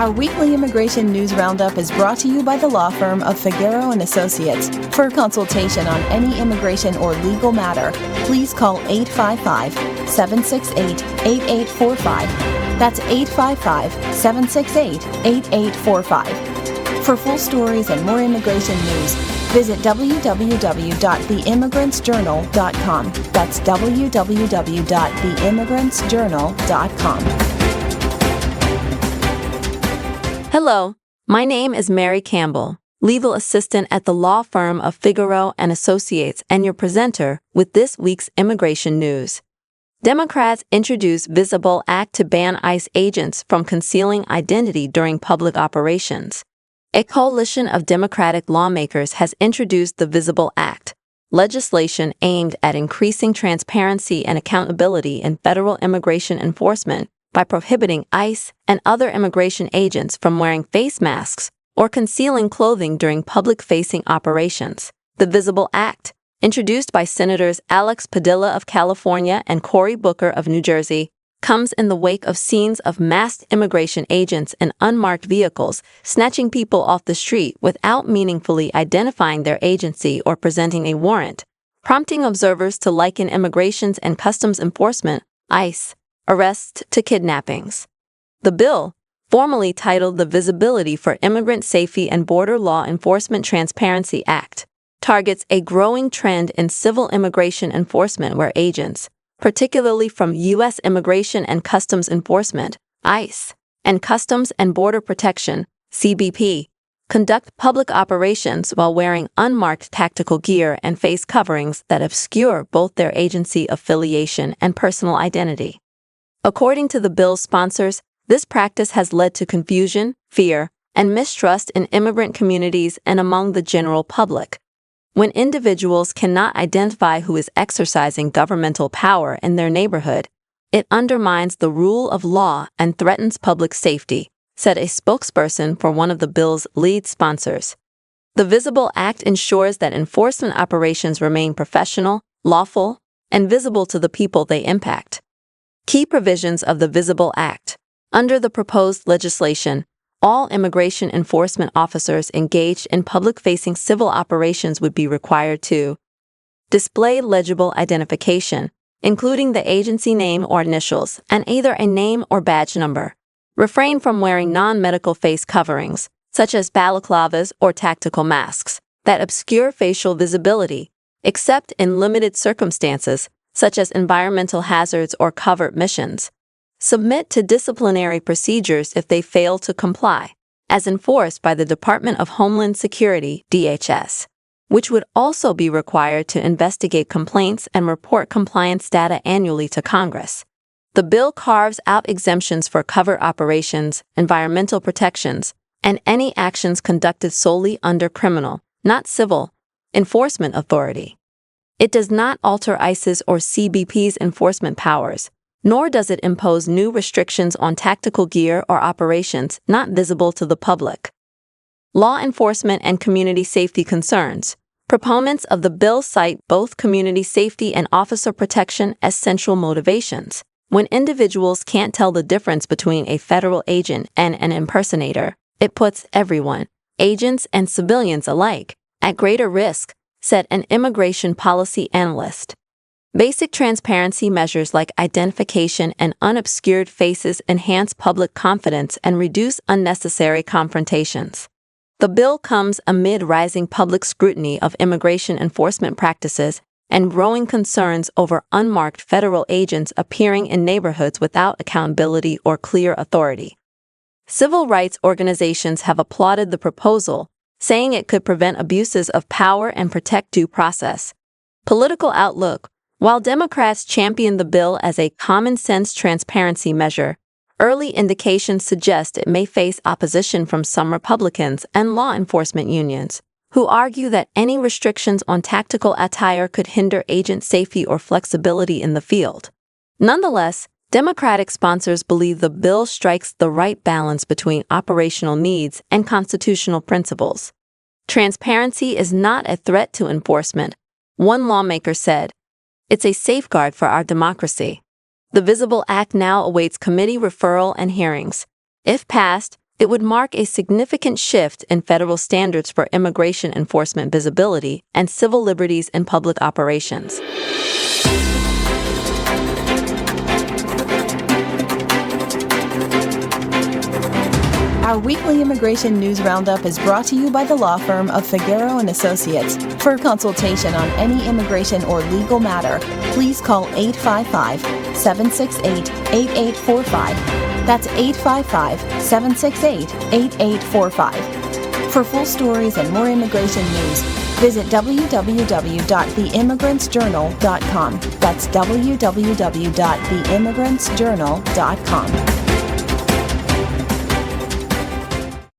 Our weekly immigration news roundup is brought to you by the law firm of Figueroa & Associates. For a consultation on any immigration or legal matter, please call 855-768-8845. That's 855-768-8845. For full stories and more immigration news, visit www.theimmigrantsjournal.com. That's www.theimmigrantsjournal.com. Hello, my name is Mary Campbell, legal assistant at the law firm of Figueroa & Associates, and your presenter with this week's immigration news. Democrats introduce Visible Act to ban ICE agents from concealing identity during public operations. A coalition of Democratic lawmakers has introduced the Visible Act, legislation aimed at increasing transparency and accountability in federal immigration enforcement by prohibiting ICE and other immigration agents from wearing face masks or concealing clothing during public-facing operations. The Visible Act, introduced by Senators Alex Padilla of California and Cory Booker of New Jersey, comes in the wake of scenes of masked immigration agents in unmarked vehicles snatching people off the street without meaningfully identifying their agency or presenting a warrant, prompting observers to liken Immigrations and Customs Enforcement, ICE, arrests to kidnappings. The bill, formally titled the Visibility for Immigrant Safety and Border Law Enforcement Transparency Act, targets a growing trend in civil immigration enforcement where agents, particularly from U.S. Immigration and Customs Enforcement, ICE, and Customs and Border Protection, CBP, conduct public operations while wearing unmarked tactical gear and face coverings that obscure both their agency affiliation and personal identity. According to the bill's sponsors, this practice has led to confusion, fear, and mistrust in immigrant communities and among the general public. When individuals cannot identify who is exercising governmental power in their neighborhood, it undermines the rule of law and threatens public safety, said a spokesperson for one of the bill's lead sponsors. The Visible Act ensures that enforcement operations remain professional, lawful, and visible to the people they impact. Key provisions of the Visible Act. Under the proposed legislation, all immigration enforcement officers engaged in public-facing civil operations would be required to display legible identification, including the agency name or initials, and either a name or badge number. Refrain from wearing non-medical face coverings, such as balaclavas or tactical masks, that obscure facial visibility, except in limited circumstances, such as environmental hazards or covert missions. Submit to disciplinary procedures if they fail to comply, as enforced by the Department of Homeland Security, DHS, which would also be required to investigate complaints and report compliance data annually to Congress. The bill carves out exemptions for covert operations, environmental protections, and any actions conducted solely under criminal, not civil, enforcement authority. It does not alter ICE's or CBP's enforcement powers, nor does it impose new restrictions on tactical gear or operations not visible to the public. Law enforcement and community safety concerns. Proponents of the bill cite both community safety and officer protection as central motivations. When individuals can't tell the difference between a federal agent and an impersonator, it puts everyone, agents and civilians alike, at greater risk, said an immigration policy analyst. Basic transparency measures like identification and unobscured faces enhance public confidence and reduce unnecessary confrontations. The bill comes amid rising public scrutiny of immigration enforcement practices and growing concerns over unmarked federal agents appearing in neighborhoods without accountability or clear authority. Civil rights organizations have applauded the proposal, saying it could prevent abuses of power and protect due process. Political outlook. While Democrats champion the bill as a common-sense transparency measure, early indications suggest it may face opposition from some Republicans and law enforcement unions, who argue that any restrictions on tactical attire could hinder agent safety or flexibility in the field. Nonetheless, Democratic sponsors believe the bill strikes the right balance between operational needs and constitutional principles. Transparency is not a threat to enforcement, one lawmaker said. It's a safeguard for our democracy. The Visible Act now awaits committee referral and hearings. If passed, It would mark a significant shift in federal standards for immigration enforcement visibility and civil liberties in public operations. Our weekly immigration news roundup is brought to you by the law firm of Figueroa and Associates. For consultation on any immigration or legal matter, please call 855-768-8845. That's 855-768-8845. For full stories and more immigration news, visit www.theimmigrantsjournal.com. That's www.theimmigrantsjournal.com.